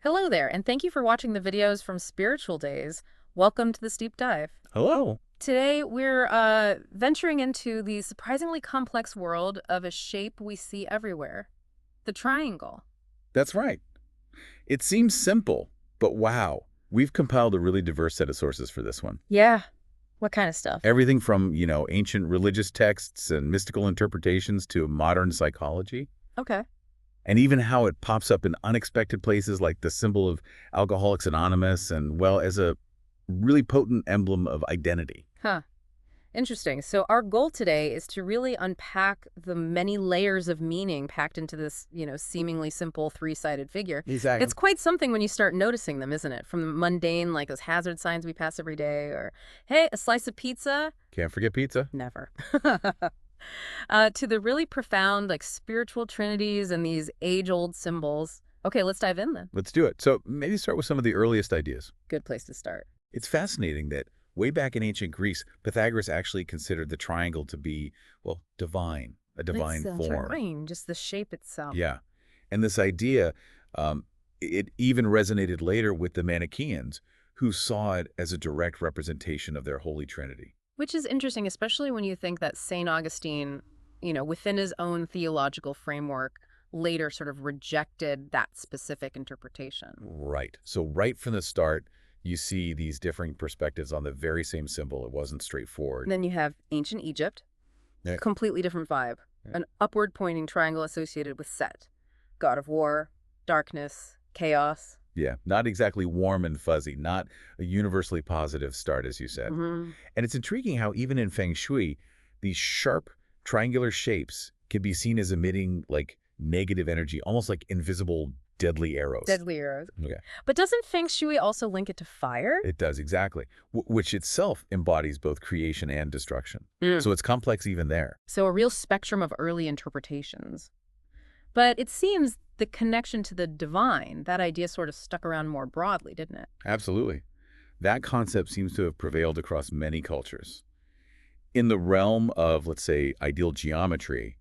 Hello there, and thank you for watching the videos from Spiritual Days. Welcome to this deep dive. Hello. Today, we're venturing into the surprisingly complex world of a shape we see everywhere, the triangle. That's right. It seems simple, but wow, we've compiled a really diverse set of sources for this one. Yeah. What kind of stuff? Everything from, ancient religious texts and mystical interpretations to modern psychology, Okay. and even how it pops up in unexpected places like the symbol of Alcoholics Anonymous and, well, as a really potent emblem of identity. Huh. Interesting. So our goal today is to really unpack the many layers of meaning packed into this, seemingly simple three-sided figure. Exactly. It's quite something when you start noticing them, isn't it? From the mundane, like those hazard signs we pass every day, or, hey, a slice of pizza? Can't forget pizza. Never. To the really profound, like spiritual trinities and these age-old symbols. Okay, let's dive in then. Let's do it. So maybe start with some of the earliest ideas. Good place to start. It's fascinating that way back in ancient Greece, Pythagoras actually considered the triangle to be, well, divine, a divine It's form. terrain, just the shape itself. Yeah. And this idea, it even resonated later with the Manichaeans, who saw it as a direct representation of their Holy Trinity. Which is interesting, especially when you think that St. Augustine, within his own theological framework, later sort of rejected that specific interpretation. Right. So right from the start, you see these differing perspectives on the very same symbol. It wasn't straightforward. And then you have ancient Egypt, Yeah. completely different vibe. Yeah. An upward pointing triangle associated with Set, god of war, darkness, chaos. Yeah, not exactly warm and fuzzy, not a universally positive start, as you said. Hmm. And it's intriguing how even in Feng Shui, these sharp, triangular shapes can be seen as emitting, like, negative energy, almost like invisible, deadly arrows. Deadly arrows. Okay. But doesn't Feng Shui also link it to fire? It does, exactly, which itself embodies both creation and destruction. Mm. So it's complex even there. So a real spectrum of early interpretations. But it seems the connection to the divine, that idea sort of stuck around more broadly, didn't it? Absolutely. That concept seems to have prevailed across many cultures. In the realm of, let's say, ideal geometry,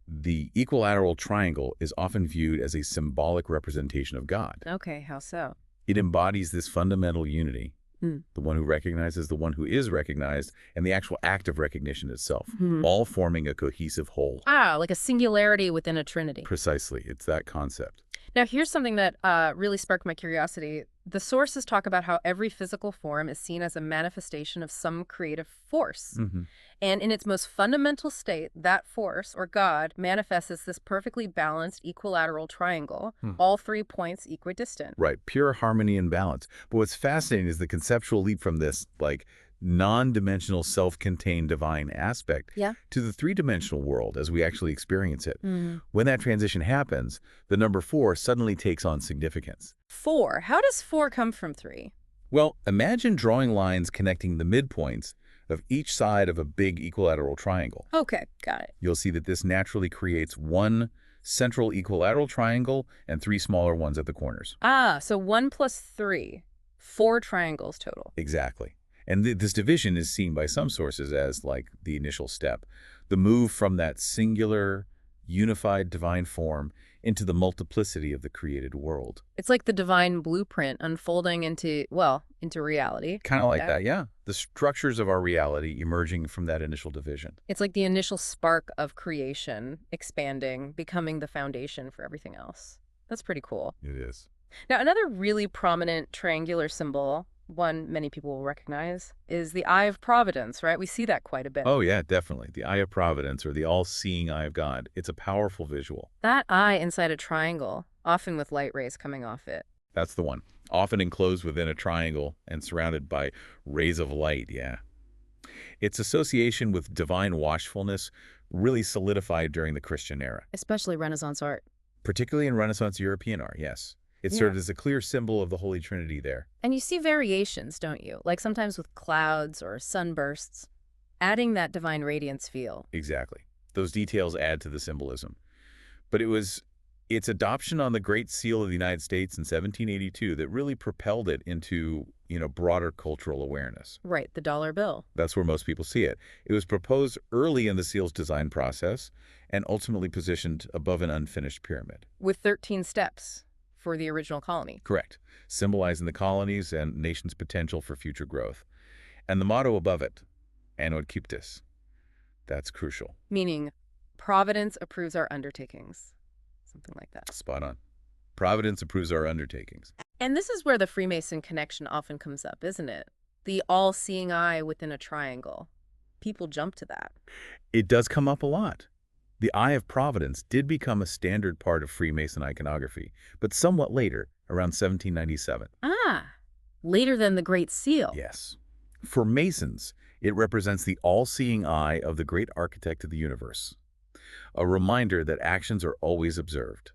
the equilateral triangle is often viewed as a symbolic representation of God. Okay, how so? It embodies this fundamental unity, Hmm. the one who recognizes the one who is recognized, and the actual act of recognition itself, Hmm. all forming a cohesive whole. Ah, like a singularity within a trinity. Precisely. It's that concept. Now, here's something that really sparked my curiosity. The sources talk about how every physical form is seen as a manifestation of some creative force. Hmm. And in its most fundamental state, that force, or God, manifests as this perfectly balanced equilateral triangle, Hmm. all 3 points equidistant. Right. Pure harmony and balance. But what's fascinating is the conceptual leap from this, like, non-dimensional, self-contained divine aspect Yeah. to the three-dimensional world as we actually experience it. Mm. When that transition happens, the number 4 suddenly takes on significance. 4. How does 4 come from 3? Well, imagine drawing lines connecting the midpoints of each side of a big equilateral triangle. Okay, got it. You'll see that this naturally creates one central equilateral triangle and 3 smaller ones at the corners. Ah, so 1 plus 3. 4 triangles total. Exactly. And this division is seen by some sources as, like, the initial step, the move from that singular, unified divine form into the multiplicity of the created world. It's like the divine blueprint unfolding into reality. Kind of like that, yeah. The structures of our reality emerging from that initial division. It's like the initial spark of creation expanding, becoming the foundation for everything else. That's pretty cool. It is. Now, another really prominent triangular symbol, one many people will recognize, is the Eye of Providence, right? We see that quite a bit. Oh, yeah, definitely. The Eye of Providence, or the all-seeing Eye of God. It's a powerful visual. That eye inside a triangle, often with light rays coming off it. That's the one. Often enclosed within a triangle and surrounded by rays of light, yeah. Its association with divine watchfulness really solidified during the Christian era, Especially Renaissance art. particularly in Renaissance European art, yes. It served as a clear symbol of the Holy Trinity there. And you see variations, don't you? Like sometimes with clouds or sunbursts, adding that divine radiance feel. Exactly. Those details add to the symbolism. But it was its adoption on the Great Seal of the United States in 1782 that really propelled it into, broader cultural awareness. Right, the dollar bill. That's where most people see it. It was proposed early in the seal's design process and ultimately positioned above an unfinished pyramid. With 13 steps for the original colony. Correct. Symbolizing the colonies and nation's potential for future growth. And the motto above it, Anno Cuptis. That's crucial. Meaning, Providence approves our undertakings. Something like that. Spot on. Providence approves our undertakings. And this is where the Freemason connection often comes up, isn't it? The all-seeing eye within a triangle. People jump to that. It does come up a lot. The Eye of Providence did become a standard part of Freemason iconography, but somewhat later, around 1797. Ah, later than the Great Seal. Yes. For Masons, it represents the all-seeing eye of the great architect of the universe, a reminder that actions are always observed.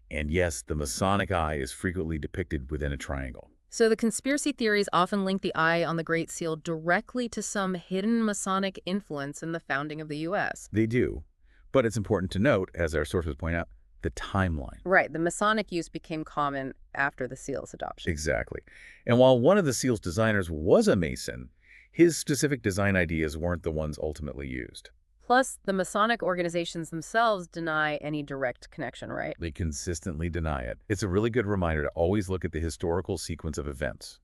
And yes, the Masonic eye is frequently depicted within a triangle. So the conspiracy theories often link the eye on the Great Seal directly to some hidden Masonic influence in the founding of the U.S. They do. But it's important to note, as our sources point out, the timeline. Right, the Masonic use became common after the seal's adoption. Exactly. And while one of the seal's designers was a Mason, his specific design ideas weren't the ones ultimately used. Plus, the Masonic organizations themselves deny any direct connection, right? They consistently deny it. It's a really good reminder to always look at the historical sequence of events,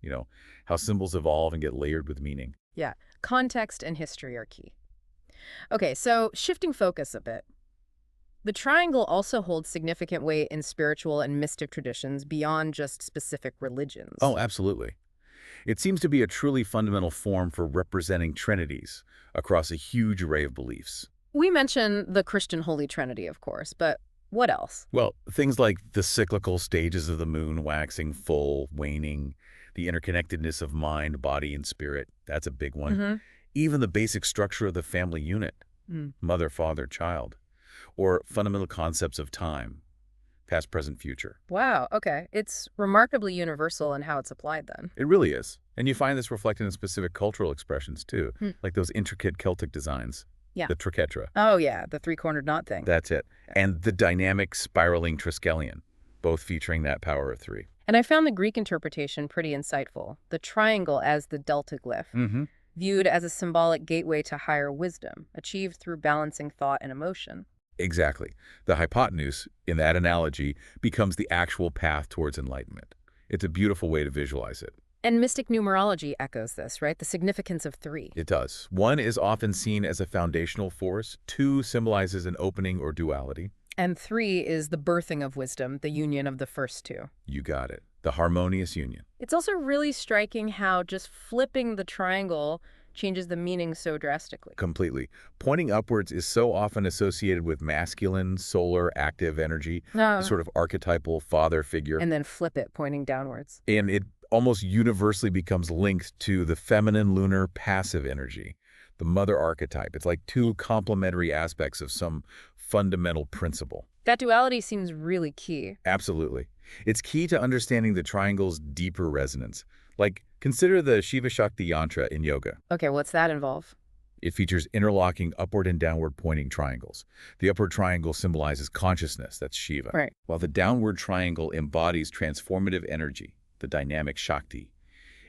how symbols evolve and get layered with meaning. Yeah, context and history are key. Okay, so shifting focus a bit. The triangle also holds significant weight in spiritual and mystic traditions beyond just specific religions. Oh, absolutely. It seems to be a truly fundamental form for representing trinities across a huge array of beliefs. We mentioned the Christian Holy Trinity, of course, but what else? Well, things like the cyclical stages of the moon, waxing, full, waning, the interconnectedness of mind, body, and spirit, that's a big one. Even the basic structure of the family unit, mother, father, child, or fundamental concepts of time, past, present, future. Wow, okay. It's remarkably universal in how it's applied then. It really is. And you find this reflected in specific cultural expressions too, like those intricate Celtic designs. Yeah. The triquetra. Oh yeah, the three-cornered knot thing. That's it. And the dynamic spiraling triskelion, both featuring that power of three. And I found the Greek interpretation pretty insightful. The triangle as the delta glyph, viewed as a symbolic gateway to higher wisdom, achieved through balancing thought and emotion. Exactly. The hypotenuse, in that analogy, becomes the actual path towards enlightenment. It's a beautiful way to visualize it. And mystic numerology echoes this, right? The significance of 3. It does. 1 is often seen as a foundational force. 2 symbolizes an opening or duality. And 3 is the birthing of wisdom, the union of the first 2. You got it. The harmonious union. It's also really striking how just flipping the triangle changes the meaning so drastically. Completely. Pointing upwards is so often associated with masculine, solar, active energy, a sort of archetypal father figure. And then flip it, pointing downwards. And it almost universally becomes linked to the feminine, lunar, passive energy, the mother archetype. It's like two complementary aspects of some fundamental principle. That duality seems really key. Absolutely. It's key to understanding the triangle's deeper resonance. Like, consider the Shiva Shakti yantra in yoga. Okay, what's that involve? It features interlocking upward and downward pointing triangles. The upward triangle symbolizes consciousness, that's Shiva, Right. while the downward triangle embodies transformative energy, the dynamic Shakti.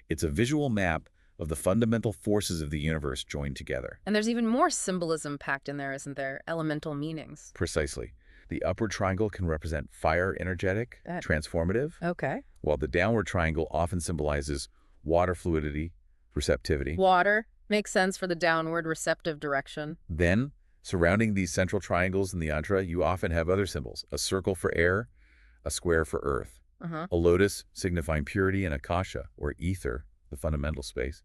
It's a visual map of the fundamental forces of the universe joined together. And there's even more symbolism packed in there, isn't there? Elemental meanings. Precisely. The upward triangle can represent fire, energetic, transformative, Okay. while the downward triangle often symbolizes water fluidity, receptivity. Water makes sense for the downward receptive direction. Then, surrounding these central triangles in the yantra, you often have other symbols: a circle for air, a square for earth, a lotus signifying purity, and akasha, or ether, the fundamental space.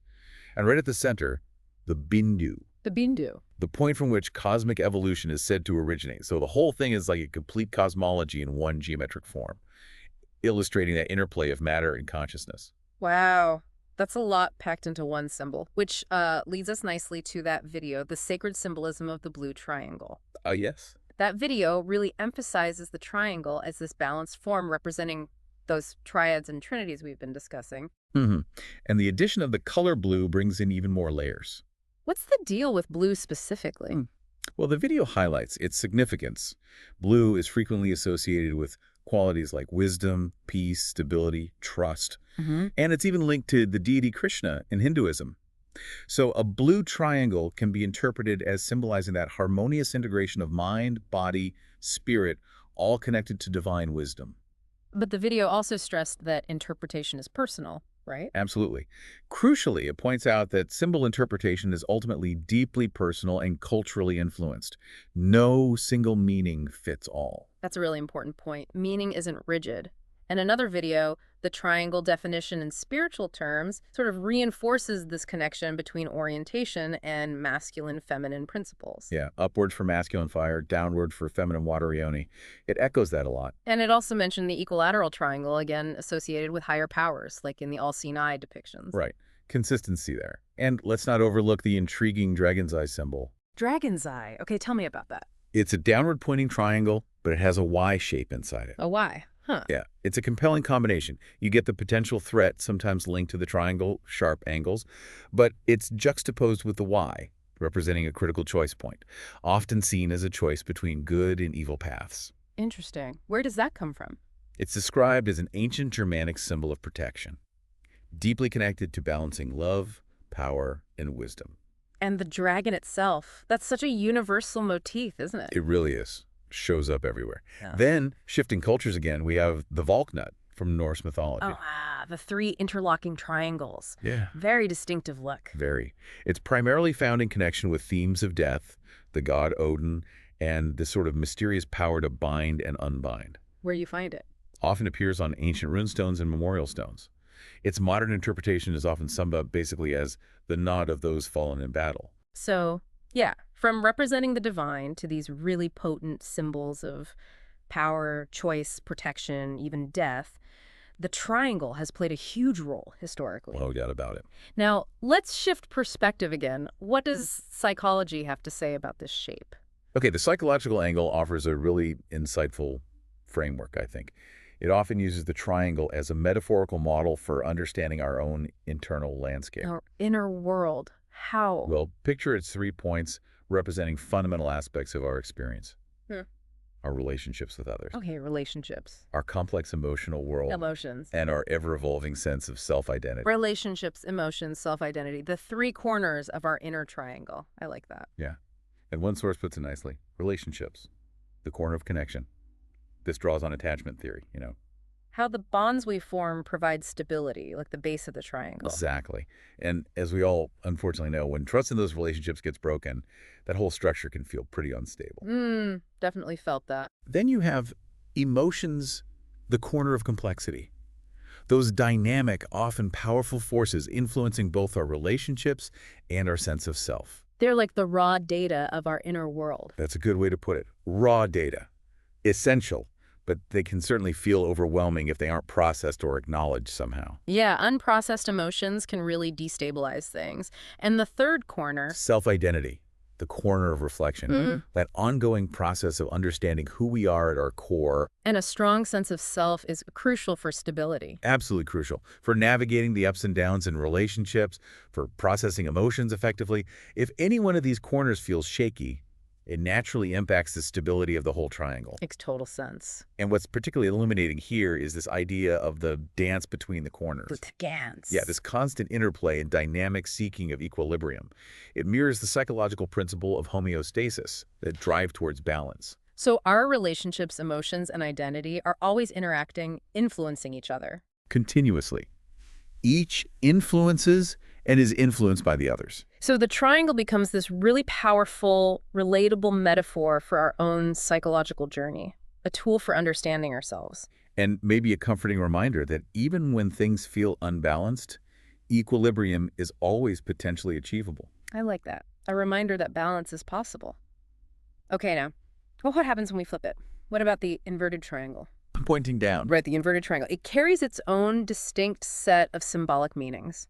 And right at the center, the bindu, The bindu. the point from which cosmic evolution is said to originate. So the whole thing is like a complete cosmology in one geometric form, illustrating that interplay of matter and consciousness. Wow. That's a lot packed into one symbol, which leads us nicely to that video, The Sacred Symbolism of the Blue Triangle. Yes. That video really emphasizes the triangle as this balanced form representing those triads and trinities we've been discussing. And the addition of the color blue brings in even more layers. What's the deal with blue specifically? Well, the video highlights its significance. Blue is frequently associated with qualities like wisdom, peace, stability, trust, and it's even linked to the deity Krishna in Hinduism. So a blue triangle can be interpreted as symbolizing that harmonious integration of mind, body, spirit, all connected to divine wisdom. But the video also stressed that interpretation is personal, right? Absolutely. Crucially, it points out that symbol interpretation is ultimately deeply personal and culturally influenced. No single meaning fits all. That's a really important point. Meaning isn't rigid. And another video, the triangle definition in spiritual terms, sort of reinforces this connection between orientation and masculine-feminine principles. Yeah, upward for masculine fire, downward for feminine water yoni. It echoes that a lot. And it also mentioned the equilateral triangle, again, associated with higher powers, like in the all-seeing eye depictions. Right. Consistency there. And let's not overlook the intriguing dragon's eye symbol. Dragon's eye. Okay, tell me about that. It's a downward pointing triangle, but it has a Y shape inside it. Oh, why? Huh. Yeah, it's a compelling combination. You get the potential threat, sometimes linked to the triangle, sharp angles, but it's juxtaposed with the Y, representing a critical choice point, often seen as a choice between good and evil paths. Interesting. Where does that come from? It's described as an ancient Germanic symbol of protection, deeply connected to balancing love, power, and wisdom. And the dragon itself. That's such a universal motif, isn't it? It really is. Shows up everywhere. Yeah. Then, shifting cultures again, we have the Valknut from Norse mythology. Oh, the three interlocking triangles. Yeah. Very distinctive look. Very. It's primarily found in connection with themes of death, the god Odin, and this sort of mysterious power to bind and unbind. Where you find it? Often appears on ancient runestones and memorial stones. Its modern interpretation is often summed up basically as the nod of those fallen in battle. So, yeah, from representing the divine to these really potent symbols of power, choice, protection, even death, the triangle has played a huge role historically. No doubt about it. Now, let's shift perspective again. What does psychology have to say about this shape? Okay, the psychological angle offers a really insightful framework, I think. It often uses the triangle as a metaphorical model for understanding our own internal landscape. Our inner world. How? Well, picture its 3 points representing fundamental aspects of our experience. Hmm. Our relationships with others, Okay, relationships. our complex emotional world, Emotions. and our ever-evolving sense of self-identity. Relationships, emotions, self-identity. The three corners of our inner triangle. I like that. Yeah. And one source puts it nicely. Relationships, the corner of connection. This draws on attachment theory, you know. How the bonds we form provide stability, like the base of the triangle. Exactly. And as we all unfortunately know, when trust in those relationships gets broken, that whole structure can feel pretty unstable. Definitely felt that. Then you have emotions, the corner of complexity. Those dynamic, often powerful forces influencing both our relationships and our sense of self. They're like the raw data of our inner world. That's a good way to put it. Raw data. Essential, but they can certainly feel overwhelming if they aren't processed or acknowledged somehow. Yeah, unprocessed emotions can really destabilize things. And the third corner, Self-identity, the corner of reflection, that ongoing process of understanding who we are at our core. and a strong sense of self is crucial for stability. Absolutely crucial for navigating the ups and downs in relationships, for processing emotions effectively. If any one of these corners feels shaky, it naturally impacts the stability of the whole triangle. Makes total sense. And what's particularly illuminating here is this idea of the dance between the corners. The dance. Yeah, this constant interplay and dynamic seeking of equilibrium. It mirrors the psychological principle of homeostasis, that drive towards balance. So our relationships, emotions, and identity are always interacting, influencing each other. Continuously. Each influences and is influenced by the others. So the triangle becomes this really powerful, relatable metaphor for our own psychological journey, a tool for understanding ourselves. And maybe a comforting reminder that even when things feel unbalanced, equilibrium is always potentially achievable. I like that. A reminder that balance is possible. Okay, now, well, what happens when we flip it? What about the inverted triangle? I'm pointing down. Right, the inverted triangle. It carries its own distinct set of symbolic meanings.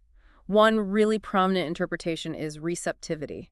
One really prominent interpretation is receptivity.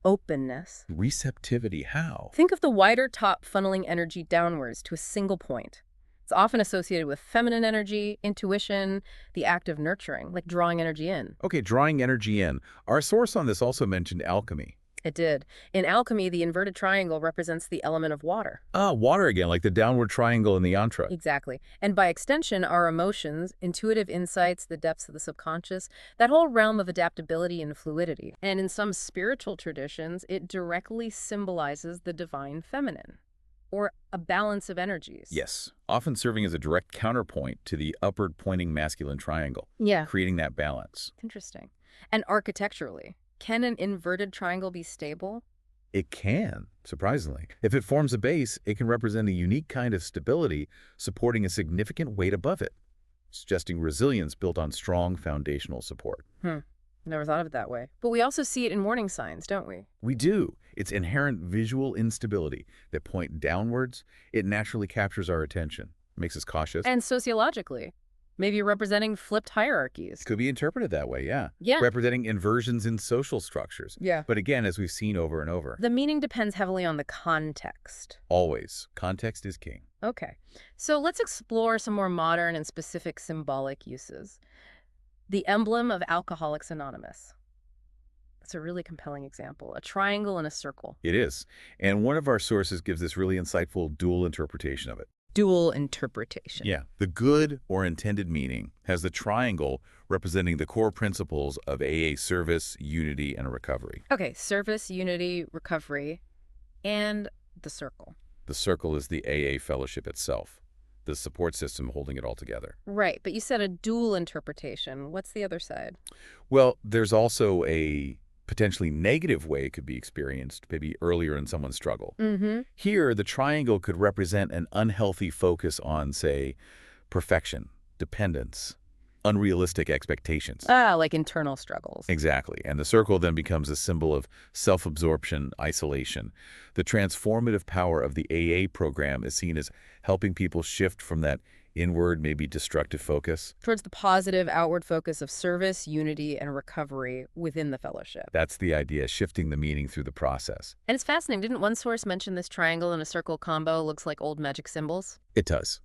Openness. Receptivity, how? Think of the wider top funneling energy downwards to a single point. It's often associated with feminine energy, intuition, the act of nurturing, like drawing energy in. Okay, drawing energy in. Our source on this also mentioned alchemy. It did. In alchemy, the inverted triangle represents the element of water. Water again, like the downward triangle in the yantra. Exactly. And by extension, our emotions, intuitive insights, the depths of the subconscious, that whole realm of adaptability and fluidity. And in some spiritual traditions, it directly symbolizes the divine feminine. or a balance of energies. Yes, often serving as a direct counterpoint to the upward-pointing masculine triangle, Yeah. creating that balance. Interesting. And architecturally, can an inverted triangle be stable? It can, surprisingly. If it forms a base, it can represent a unique kind of stability, supporting a significant weight above it, suggesting resilience built on strong foundational support. Never thought of it that way. But we also see it in warning signs, don't we? We do. It's inherent visual instability that point downwards. It naturally captures our attention, makes us cautious. And sociologically, maybe representing flipped hierarchies. Could be interpreted that way, yeah. Yeah. Representing inversions in social structures. Yeah. But again, as we've seen over and over, The meaning depends heavily on the context. always, context is king. Okay. So let's explore some more modern and specific symbolic uses. The emblem of Alcoholics Anonymous. That's a really compelling example. A triangle and a circle. It is. And one of our sources gives this really insightful dual interpretation of it. Dual interpretation. Yeah. The good or intended meaning has the triangle representing the core principles of AA service, unity, and recovery. Okay, service, unity, recovery, and the circle. The circle is the AA fellowship itself, the support system holding it all together. Right, but you said a dual interpretation. What's the other side? Well, there's also a potentially negative way it could be experienced, maybe earlier in someone's struggle. Here, the triangle could represent an unhealthy focus on, say, perfection, dependence, unrealistic expectations. Like internal struggles. Exactly. And the circle then becomes a symbol of self-absorption, isolation. The transformative power of the AA program is seen as helping people shift from that inward, maybe destructive focus. Towards the positive outward focus of service, unity, and recovery within the fellowship. That's the idea, shifting the meaning through the process. And it's fascinating. Didn't one source mention this triangle and a circle combo looks like old magic symbols? It does.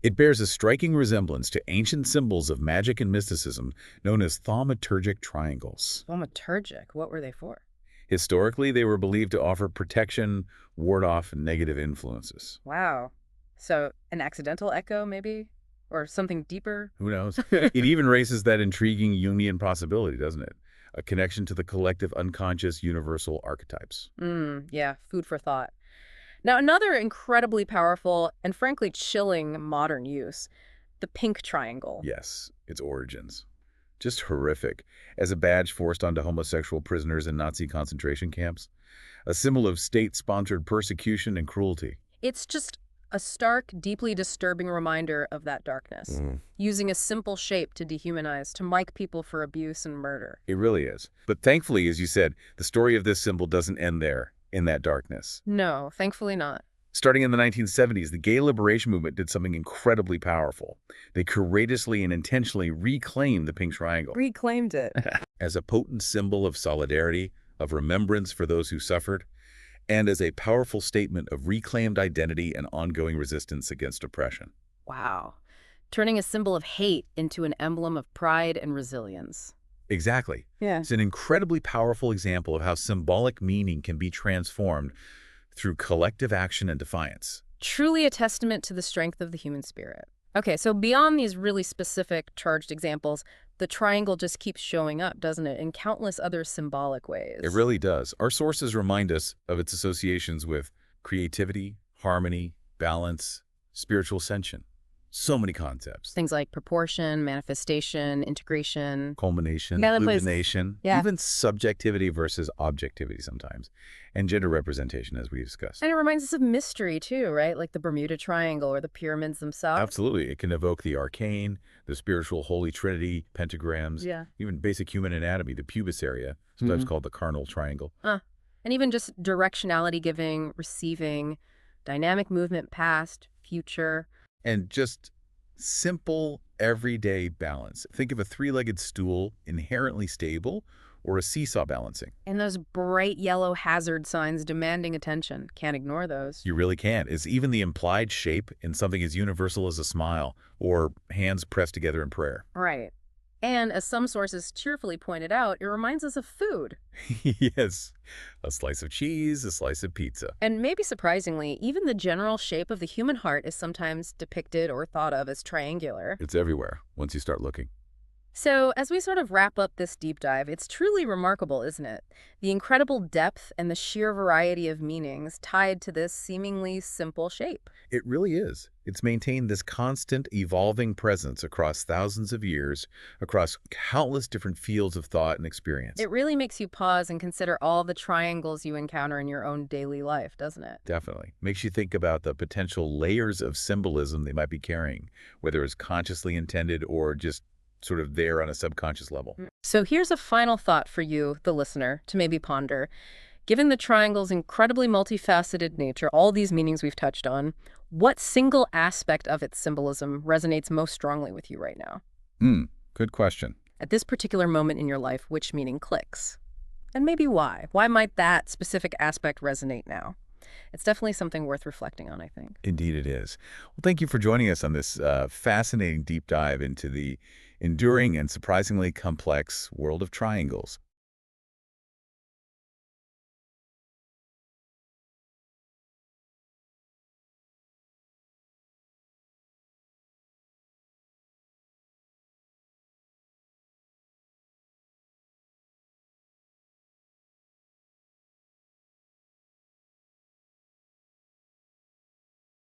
It bears a striking resemblance to ancient symbols of magic and mysticism known as thaumaturgic triangles. Thaumaturgic. What were they for? Historically, they were believed to offer protection, ward off negative influences. Wow. So an accidental echo, maybe? Or something deeper? Who knows? It even raises that intriguing Jungian possibility, doesn't it? A connection to the collective unconscious universal archetypes. Yeah, food for thought. Now, another incredibly powerful and frankly chilling modern use, the pink triangle. Yes, its origins. Just horrific. As a badge forced onto homosexual prisoners in Nazi concentration camps. A symbol of state-sponsored persecution and cruelty. It's just a stark, deeply disturbing reminder of that darkness, using a simple shape to dehumanize, to mic people for abuse and murder. It really is. But thankfully, as you said, the story of this symbol doesn't end there, in that darkness. No, thankfully not. Starting in the 1970s, the gay liberation movement did something incredibly powerful. They courageously and intentionally reclaimed the pink triangle. Reclaimed it. As a potent symbol of solidarity, of remembrance for those who suffered, and as a powerful statement of reclaimed identity and ongoing resistance against oppression. Wow. Turning a symbol of hate into an emblem of pride and resilience. Exactly. Yeah. It's an incredibly powerful example of how symbolic meaning can be transformed through collective action and defiance. Truly a testament to the strength of the human spirit. Okay, so beyond these really specific charged examples, the triangle just keeps showing up, doesn't it, in countless other symbolic ways. It really does. Our sources remind us of its associations with creativity, harmony, balance, spiritual ascension. So many concepts. Things like proportion, manifestation, integration. Culmination, Yeah, that plays- illumination, yeah. even subjectivity versus objectivity sometimes, and gender representation, as we discussed. And it reminds us of mystery, too, right? Like the Bermuda Triangle or the pyramids themselves. Absolutely. It can evoke the arcane, the spiritual Holy Trinity, pentagrams, Yeah. even basic human anatomy, the pubis area, sometimes called the carnal triangle. And even just directionality giving, receiving, dynamic movement past, future. And just simple, everyday balance. Think of a three-legged stool, inherently stable, or a seesaw balancing. And those bright yellow hazard signs demanding attention. Can't ignore those. You really can't. It's even the implied shape in something as universal as a smile or hands pressed together in prayer. Right. And as some sources cheerfully pointed out, it reminds us of food. Yes. A slice of cheese, a slice of pizza. And maybe surprisingly, even the general shape of the human heart is sometimes depicted or thought of as triangular. It's everywhere once you start looking. So, as we sort of wrap up this deep dive, it's truly remarkable, isn't it? The incredible depth and the sheer variety of meanings tied to this seemingly simple shape. It really is. It's maintained this constant, evolving presence across thousands of years, across countless different fields of thought and experience. It really makes you pause and consider all the triangles you encounter in your own daily life, doesn't it? Definitely. Makes you think about the potential layers of symbolism they might be carrying, whether it's consciously intended or just sort of there on a subconscious level. So, here's a final thought for you, the listener, to maybe ponder. Given the triangle's incredibly multifaceted nature, all these meanings we've touched on, what single aspect of its symbolism resonates most strongly with you right now? Hmm, good question. At this particular moment in your life, which meaning clicks? And maybe why? Why might that specific aspect resonate now? It's definitely something worth reflecting on, I think. Indeed it is. Well, thank you for joining us on this fascinating deep dive into the enduring and surprisingly complex world of triangles.